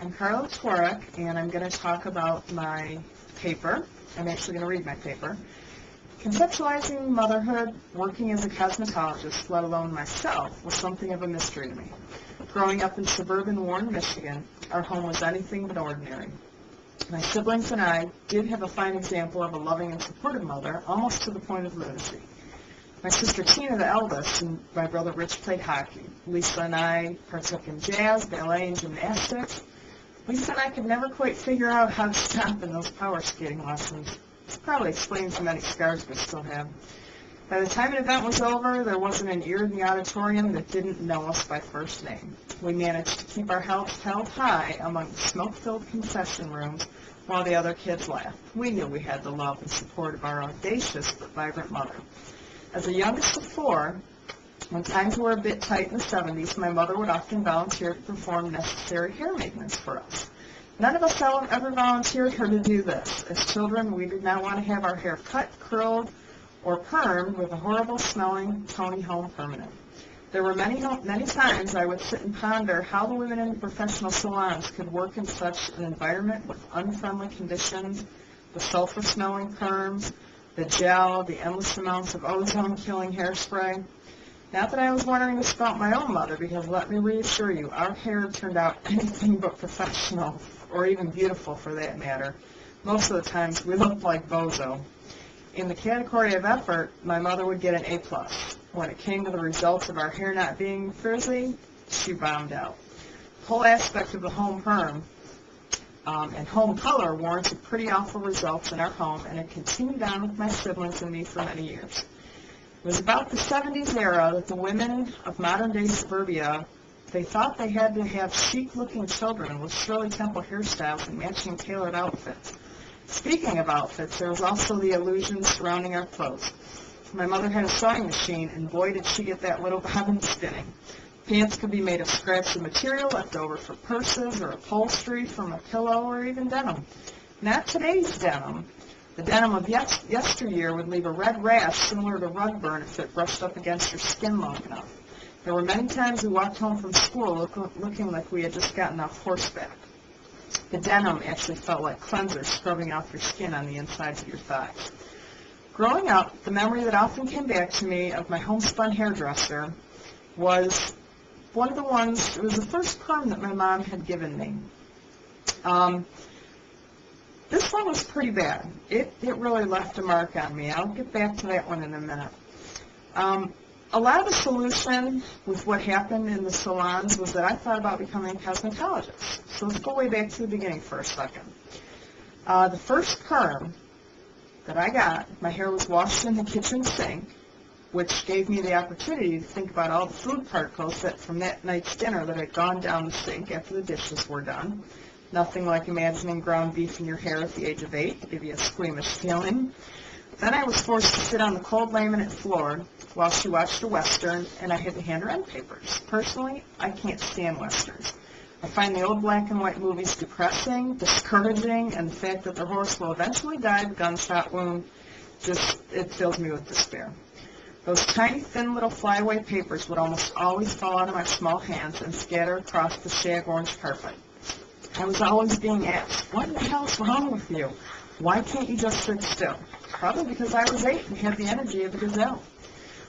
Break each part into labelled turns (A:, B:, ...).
A: I'm Carla Tworek, and I'm going to talk about my paper. I'm actually going to read my paper. Conceptualizing motherhood, working as a cosmetologist, let alone myself, was something of a mystery to me. Growing up in suburban Warren, Michigan, our home was anything but ordinary. My siblings and I did have a fine example of a loving and supportive mother, almost to the point of lunacy. My sister Tina, the eldest, and my brother Rich played hockey. Lisa and I partook in jazz, ballet, and gymnastics. Lisa and I could never quite figure out how to stop in those power skating lessons. This probably explains the many scars we still have. By the time an event was over, there wasn't an ear in the auditorium that didn't know us by first name. We managed to keep our heads held high among the smoke-filled concession rooms while the other kids laughed. We knew we had the love and support of our audacious but vibrant mother. As the youngest of four, when times were a bit tight in the 70s, my mother would often volunteer to perform necessary hair maintenance for us. None of us ever volunteered her to do this. As children, we did not want to have our hair cut, curled, or permed with a horrible-smelling Tony Home permanent. There were many times I would sit and ponder how the women in the professional salons could work in such an environment with unfriendly conditions, the sulfur-smelling perms, the gel, the endless amounts of ozone-killing hairspray. Not that I was wondering this about my own mother, because let me reassure you, our hair turned out anything but professional, or even beautiful for that matter. Most of the times we looked like bozo. In the category of effort, my mother would get an A+. When it came to the results of our hair not being frizzy, she bombed out. The whole aspect of the home perm and home color warranted pretty awful results in our home, and it continued on with my siblings and me for many years. It was about the 70s era that the women of modern-day suburbia, they thought they had to have chic-looking children with Shirley Temple hairstyles and matching tailored outfits. Speaking of outfits, there was also the illusion surrounding our clothes. My mother had a sewing machine, and boy did she get that little bobbin spinning. Pants could be made of scraps of material left over for purses or upholstery from a pillow or even denim. Not today's denim. The denim of yesteryear would leave a red rash similar to rug burn if it brushed up against your skin long enough. There were many times we walked home from school looking like we had just gotten off horseback. The denim actually felt like cleanser scrubbing off your skin on the insides of your thighs. Growing up, the memory that often came back to me of my homespun hairdresser was one of the ones, it was the first perm that my mom had given me. This one was pretty bad. It really left a mark on me. I'll get back to that one in a minute. A lot of the solution with what happened in the salons was that I thought about becoming a cosmetologist. So let's go way back to the beginning for a second. The first perm that I got, my hair was washed in the kitchen sink, which gave me the opportunity to think about all the food particles that from that night's dinner that had gone down the sink after the dishes were done. Nothing like imagining ground beef in your hair at the age of 8 to give you a squeamish feeling. Then I was forced to sit on the cold laminate floor while she watched a Western, and I had to hand her end papers. Personally, I can't stand Westerns. I find the old black and white movies depressing, discouraging, and the fact that the horse will eventually die of a gunshot wound, it fills me with despair. Those tiny, thin little flyaway papers would almost always fall out of my small hands and scatter across the shag orange carpet. I was always being asked, what in the hell's wrong with you? Why can't you just sit still? Probably because I was 8 and had the energy of a gazelle.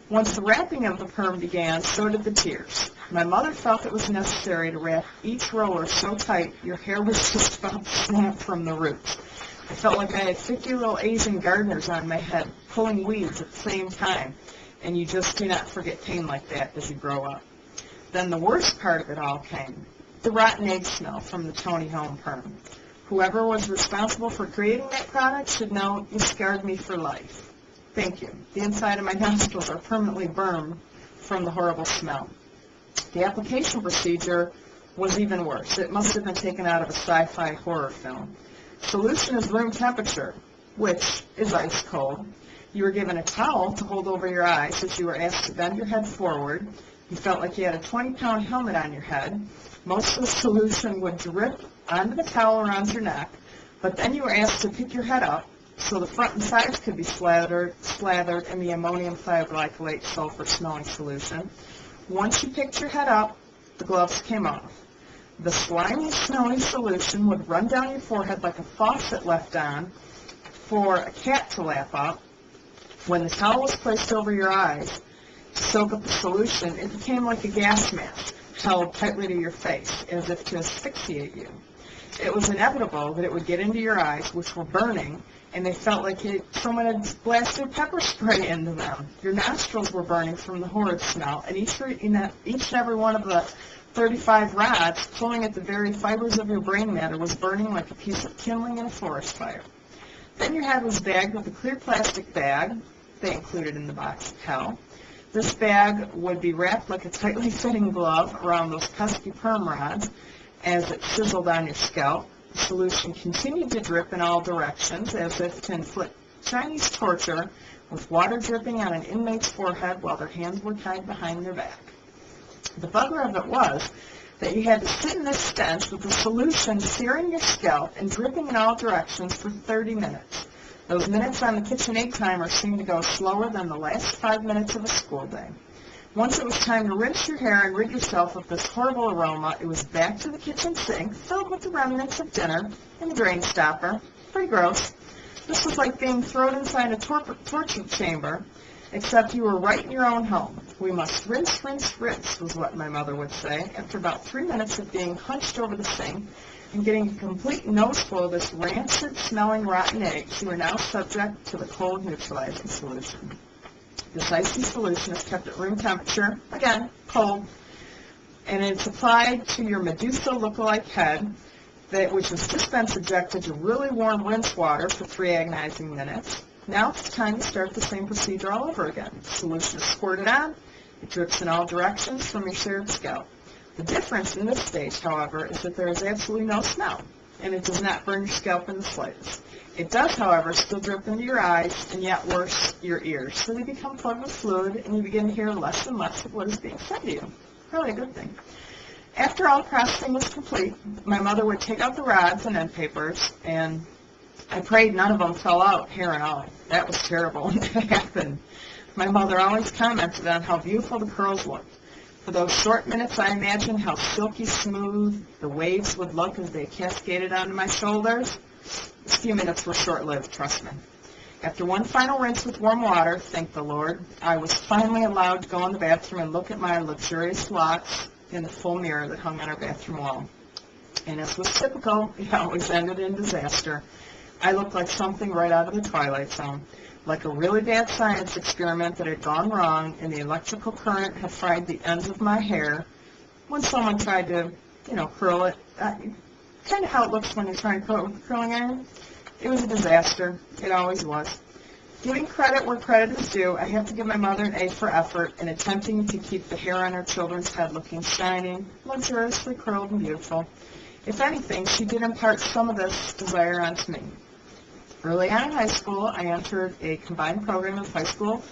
A: Once the wrapping of the perm began, so did the tears. My mother felt it was necessary to wrap each roller so tight your hair was just about to snap from the roots. I felt like I had 50 little Asian gardeners on my head pulling weeds at the same time, and you just do not forget pain like that as you grow up. Then the worst part of it all came, the rotten egg smell from the Tony Home perm. Whoever was responsible for creating that product should know you scarred me for life. Thank you. The inside of my nostrils are permanently burned from the horrible smell. The application procedure was even worse. It must have been taken out of a sci-fi horror film. Solution is room temperature, which is ice cold. You were given a towel to hold over your eyes as you were asked to bend your head forward. You felt like you had a 20-pound helmet on your head. Most of the solution would drip onto the towel around your neck, but then you were asked to pick your head up so the front and sides could be slathered in the ammonium thioglycolate sulfur-smelling solution. Once you picked your head up, the gloves came off. The slimy, snowy solution would run down your forehead like a faucet left on for a cat to lap up. When the towel was placed over your eyes to soak up the solution, it became like a gas mask held tightly to your face, as if to asphyxiate you. It was inevitable that it would get into your eyes, which were burning, and they felt like someone had blasted pepper spray into them. Your nostrils were burning from the horrid smell, and each and every one of the 35 rods, pulling at the very fibers of your brain matter, was burning like a piece of kindling in a forest fire. Then your head was bagged with a clear plastic bag they included in the box of hell. This bag would be wrapped like a tightly fitting glove around those pesky perm rods as it sizzled on your scalp. The solution continued to drip in all directions as if to inflict Chinese torture, with water dripping on an inmate's forehead while their hands were tied behind their back. The bugger of it was that you had to sit in this stench with the solution searing your scalp and dripping in all directions for 30 minutes. Those minutes on the KitchenAid timer seemed to go slower than the last 5 minutes of a school day. Once it was time to rinse your hair and rid yourself of this horrible aroma, it was back to the kitchen sink, filled with the remnants of dinner, and the drain stopper. Pretty gross. This was like being thrown inside a torture chamber, except you were right in your own home. We must rinse, rinse, rinse, was what my mother would say. After about 3 minutes of being hunched over the sink and getting a complete noseful of this rancid-smelling rotten eggs, you are now subject to the cold neutralizing solution. This icy solution is kept at room temperature, again, cold, and it's applied to your Medusa look-alike head, which has just been subjected to really warm rinse water for 3 agonizing minutes. Now it's time to start the same procedure all over again. The solution is squirted on. It drips in all directions from your seared scalp. The difference in this stage, however, is that there is absolutely no smell, and it does not burn your scalp in the slightest. It does, however, still drip into your eyes, and yet worse, your ears. So they become plugged with fluid, and you begin to hear less and less of what is being said to you. Probably a good thing. After all processing was complete, my mother would take out the rods and end papers, and I prayed none of them fell out, hair and all. That was terrible when that happened. My mother always commented on how beautiful the curls looked. For those short minutes, I imagined how silky smooth the waves would look as they cascaded onto my shoulders. These few minutes were short-lived, trust me. After one final rinse with warm water, thank the Lord, I was finally allowed to go in the bathroom and look at my luxurious locks in the full mirror that hung on our bathroom wall. And as was typical, it always ended in disaster. I looked like something right out of the Twilight Zone, like a really bad science experiment that had gone wrong and the electrical current had fried the ends of my hair when someone tried to, curl it. Kind of how it looks when you're trying to curl it with a curling iron. It was a disaster. It always was. Giving credit where credit is due, I have to give my mother an A for effort in attempting to keep the hair on her children's head looking shiny, luxuriously curled and beautiful. If anything, she did impart some of this desire onto me. Early on in high school, I entered a combined program of high school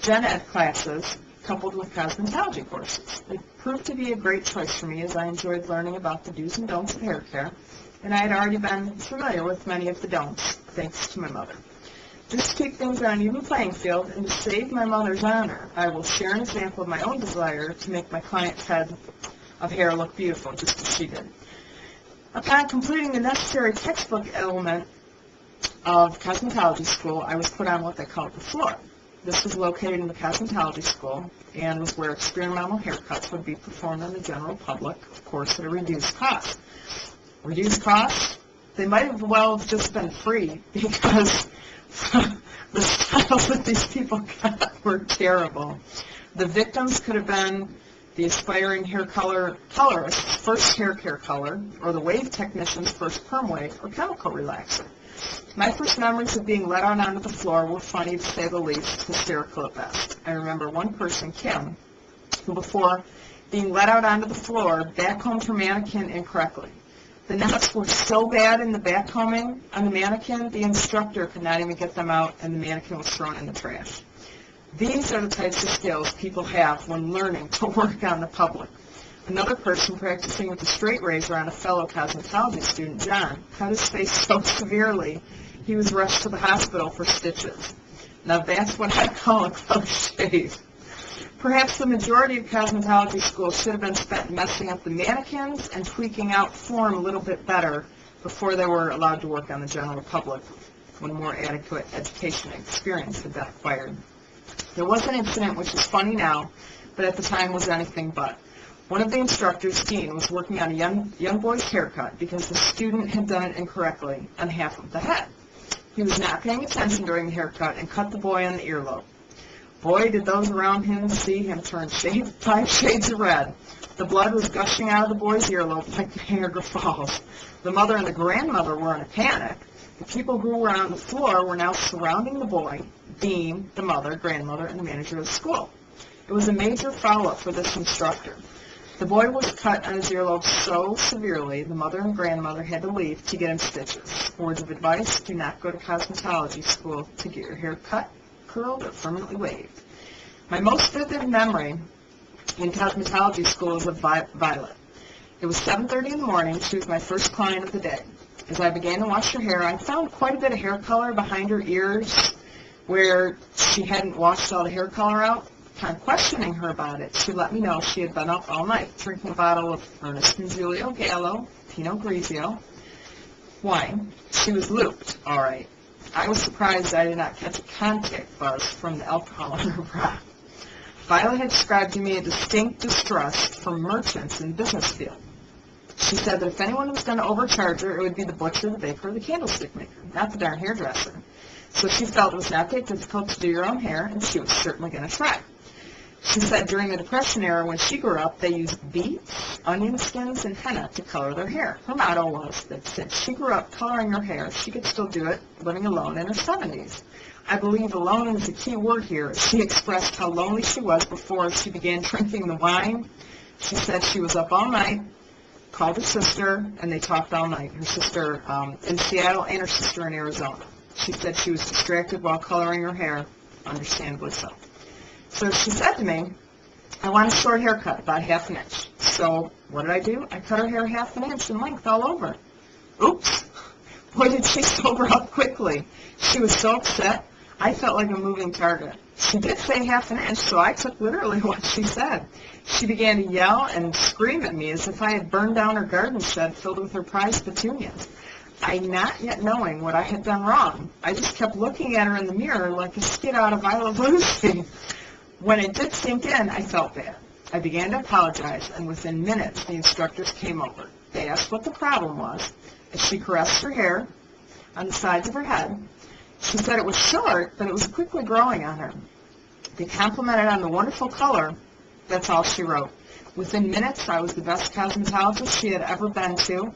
A: gen ed classes coupled with cosmetology courses. It proved to be a great choice for me as I enjoyed learning about the do's and don'ts of hair care, and I had already been familiar with many of the don'ts, thanks to my mother. Just to keep things on an even playing field and to save my mother's honor, I will share an example of my own desire to make my client's head of hair look beautiful, just as she did. Upon completing the necessary textbook element of cosmetology school, I was put on what they called the floor. This was located in the cosmetology school and was where experimental haircuts would be performed on the general public, of course, at a reduced cost. Reduced cost? They might have well just been free because the styles that these people got were terrible. The victims could have been the aspiring hair colorist's first hair care color, or the wave technician's first perm wave or chemical relaxer. My first memories of being let out onto the floor were funny, to say the least, hysterical at best. I remember one person, Kim, who before being let out onto the floor, backcombed her mannequin incorrectly. The knots were so bad in the backcombing on the mannequin, the instructor could not even get them out, and the mannequin was thrown in the trash. These are the types of skills people have when learning to work on the public. Another person practicing with a straight razor on a fellow cosmetology student, John, cut his face so severely he was rushed to the hospital for stitches. Now that's what I call a close shave. Perhaps the majority of cosmetology schools should have been spent messing up the mannequins and tweaking out form a little bit better before they were allowed to work on the general public when a more adequate education and experience had been acquired. There was an incident which is funny now, but at the time was anything but. One of the instructors, Dean, was working on a young boy's haircut because the student had done it incorrectly on half of the head. He was not paying attention during the haircut and cut the boy on the earlobe. Boy, did those around him see him turn 5 shades of red. The blood was gushing out of the boy's earlobe like Niagara Falls. The mother and the grandmother were in a panic. The people who were on the floor were now surrounding the boy, Dean, the mother, grandmother, and the manager of the school. It was a major foul-up for this instructor. The boy was cut on his earlobe so severely, the mother and grandmother had to leave to get him stitches. Words of advice: do not go to cosmetology school to get your hair cut, curled, or permanently waved. My most vivid memory in cosmetology school is of Violet. It was 7:30 in the morning. She was my first client of the day. As I began to wash her hair, I found quite a bit of hair color behind her ears where she hadn't washed all the hair color out. Upon questioning her about it, she let me know she had been up all night drinking a bottle of Ernest and Julio Gallo Pinot Grigio wine. She was looped, all right. I was surprised I did not catch a contact buzz from the alcohol in her breath. Violet had described to me a distinct distrust from merchants in the business field. She said that if anyone was going to overcharge her, it would be the butcher, the baker, or the candlestick maker, not the darn hairdresser. So she felt it was not that difficult to do your own hair, and she was certainly going to try. She said during the Depression era, when she grew up, they used beets, onion skins, and henna to color their hair. Her motto was that since she grew up coloring her hair, she could still do it living alone in her 70s. I believe alone is a key word here. She expressed how lonely she was before she began drinking the wine. She said she was up all night, called her sister, and they talked all night. Her sister in Seattle and her sister in Arizona. She said she was distracted while coloring her hair, understandably so. So she said to me, I want a short haircut, about ½ an inch. So what did I do? I cut her hair ½ an inch in length all over. Oops! Boy, did she sober up quickly. She was so upset, I felt like a moving target. She did say ½ an inch, so I took literally what she said. She began to yell and scream at me as if I had burned down her garden shed filled with her prized petunias. I, not yet knowing what I had done wrong, I just kept looking at her in the mirror like a skid out of Violet Lucy. When it did sink in, I felt bad. I began to apologize, and within minutes, the instructors came over. They asked what the problem was. As she caressed her hair on the sides of her head, she said it was short, but it was quickly growing on her. They complimented on the wonderful color. That's all she wrote. Within minutes, I was the best cosmetologist she had ever been to,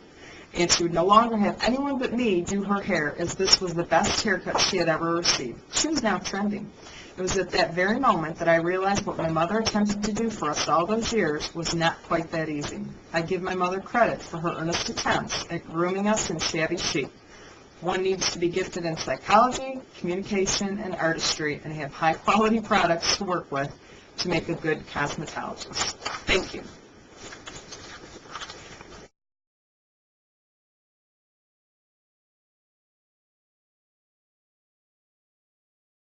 A: and she would no longer have anyone but me do her hair, as this was the best haircut she had ever received. She was now trending. It was at that very moment that I realized what my mother attempted to do for us all those years was not quite that easy. I give my mother credit for her earnest attempts at grooming us in shabby chic. One needs to be gifted in psychology, communication, and artistry, and have high-quality products to work with to make a good cosmetologist. Thank you.